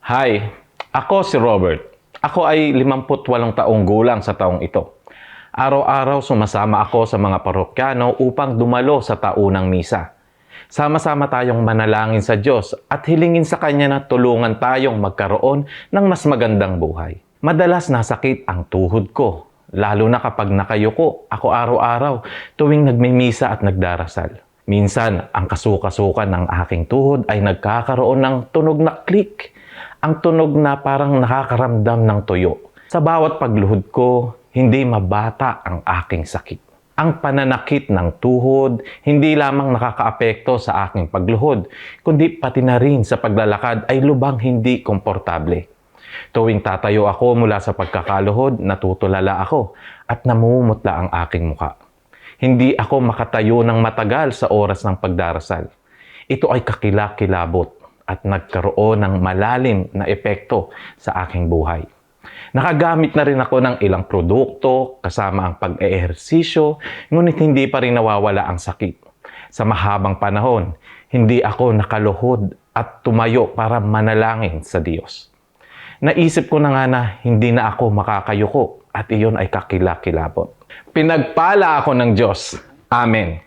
Hi, ako si Robert. Ako ay 58 taong gulang sa taong ito. Araw-araw sumasama ako sa mga parokyano upang dumalo sa taunang misa. Sama-sama tayong manalangin sa Diyos at hilingin sa Kanya na tulungan tayong magkaroon ng mas magandang buhay. Madalas nasakit ang tuhod ko, lalo na kapag nakayuko ako araw-araw tuwing nagmimisa at nagdarasal. Minsan, ang kasukasukan ng aking tuhod ay nagkakaroon ng tunog na click. Ang tunog na parang nakakaramdam ng tuyo. Sa bawat pagluhod ko, hindi mabata ang aking sakit. Ang pananakit ng tuhod, hindi lamang nakakaapekto sa aking pagluhod, kundi pati na rin sa paglalakad ay lubang hindi komportable. Tuwing tatayo ako mula sa pagkakaluhod, natutulala ako at namumutla ang aking muka. Hindi ako makatayo ng matagal sa oras ng pagdarasal. Ito ay kakilakilabot at nagkaroon ng malalim na epekto sa aking buhay. Nakagamit na rin ako ng ilang produkto kasama ang pag-eehersisyo, ngunit hindi pa rin nawawala ang sakit. Sa mahabang panahon, hindi ako nakaluhod at tumayo para manalangin sa Diyos. Naisip ko na nga na hindi na ako makakayuko at iyon ay kakilakilabot. Pinagpala ako ng Diyos. Amen.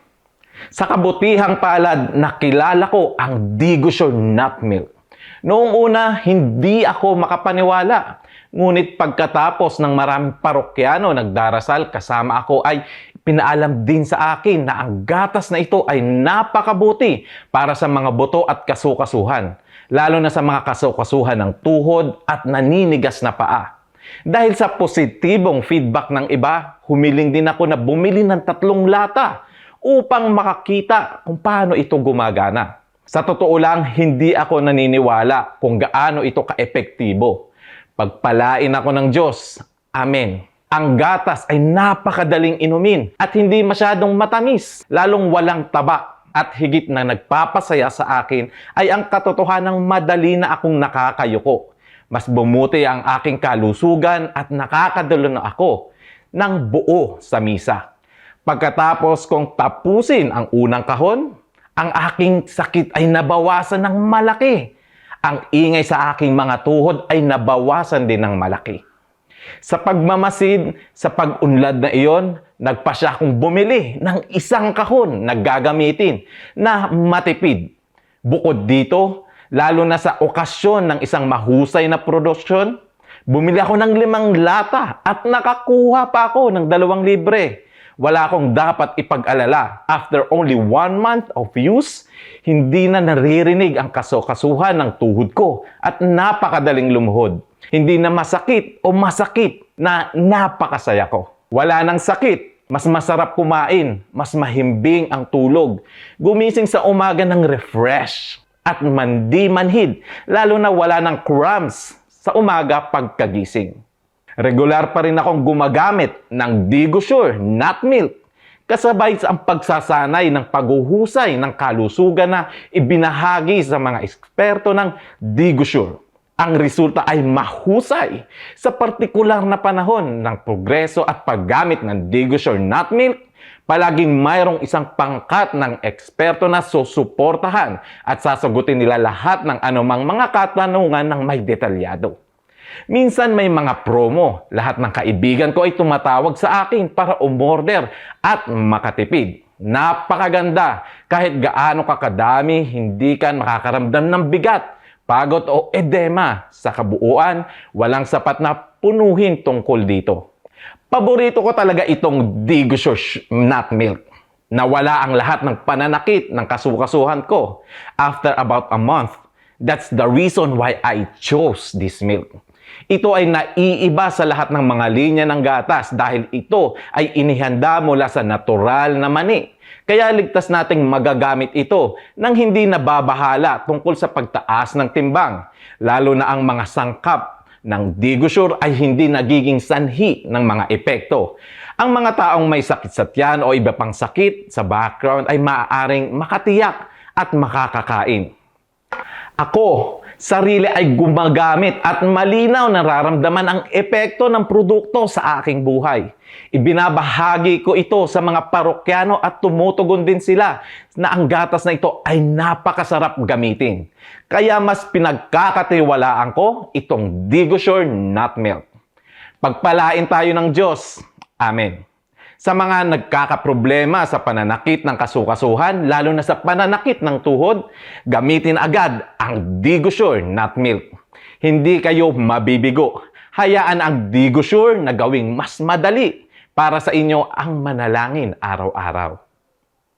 Sa kabutihang palad, nakilala ko ang Digosure Nut Milk. Noong una, hindi ako makapaniwala. Ngunit pagkatapos ng maraming parokyano nagdarasal kasama ako ay pinaalam din sa akin na ang gatas na ito ay napakabuti para sa mga buto at kasukasuhan. Lalo na sa mga kasukasuhan ng tuhod at naninigas na paa. Dahil sa positibong feedback ng iba, humiling din ako na bumili ng 3 lata upang makakita kung paano ito gumagana. Sa totoo lang, hindi ako naniniwala kung gaano ito kaepektibo. Pagpalain ako ng Diyos. Amen. Ang gatas ay napakadaling inumin at hindi masyadong matamis, lalong walang taba. At higit na nagpapasaya sa akin ay ang katotohanang madali na akong nakakayuko. Mas bumuti ang aking kalusugan at nakakadalo na ako ng buo sa misa. Pagkatapos kong tapusin ang unang kahon, ang aking sakit ay nabawasan ng malaki. Ang ingay sa aking mga tuhod ay nabawasan din ng malaki. Sa pagmamasid, sa pag-unlad na iyon, nagpasya akong bumili ng 1 kahon na gagamitin na matipid. Bukod dito, lalo na sa okasyon ng isang mahusay na produksyon, bumili ako ng 5 lata at nakakuha pa ako ng 2 libre. Wala akong dapat ipag-alala. After only 1 month of use, hindi na naririnig ang kasukasuhan ng tuhod ko at napakadaling lumuhod. Hindi na masakit o masakit na napakasaya ko. Wala nang sakit, mas masarap kumain, mas mahimbing ang tulog. Gumising sa umaga ng refresh at mandi-manhid, lalo na wala ng cramps sa umaga pagkagising. Regular pa rin akong gumagamit ng Digosure Nut Milk kasabay sa ang pagsasanay ng paghuhusay ng kalusugan na ibinahagi sa mga eksperto ng Digosure. Ang resulta ay mahusay. Sa partikular na panahon ng progreso at paggamit ng Digosure Nut Milk, palaging mayroong isang pangkat ng eksperto na susuportahan at sasagutin nila lahat ng anumang mga katanungan ng may detalyado. Minsan may mga promo. Lahat ng kaibigan ko ay tumatawag sa akin para umorder at makatipid. Napakaganda. Kahit gaano kakadami, hindi ka makakaramdam ng bigat, pagod o edema. Sa kabuuan, walang sapat na punuhin tungkol dito. Paborito ko talaga itong Digosure Nut Milk. Nawala ang lahat ng pananakit ng kasukasuhan ko after about a month. That's the reason why I chose this milk. Ito ay naiiba sa lahat ng mga linya ng gatas dahil ito ay inihanda mula sa natural na mani. Kaya ligtas nating magagamit ito nang hindi nababahala tungkol sa pagtaas ng timbang. Lalo na ang mga sangkap ng Digosure ay hindi nagiging sanhi ng mga epekto. Ang mga taong may sakit sa tiyan o iba pang sakit sa background ay maaaring makatiyak at makakakain. Ako, sarili ay gumagamit at malinaw na nararamdaman ang epekto ng produkto sa aking buhay. Ibinabahagi ko ito sa mga parokyano at tumutugon din sila na ang gatas na ito ay napakasarap gamitin. Kaya mas pinagkakatiwalaan ko itong DigoSure Nut Milk. Pagpalain tayo ng Diyos. Amen. Sa mga nagkakaproblema sa pananakit ng kasukasuhan, lalo na sa pananakit ng tuhod, gamitin agad ang DigoSure Nut Milk. Hindi kayo mabibigo. Hayaan ang DigoSure na gawing mas madali para sa inyo ang manalangin araw-araw.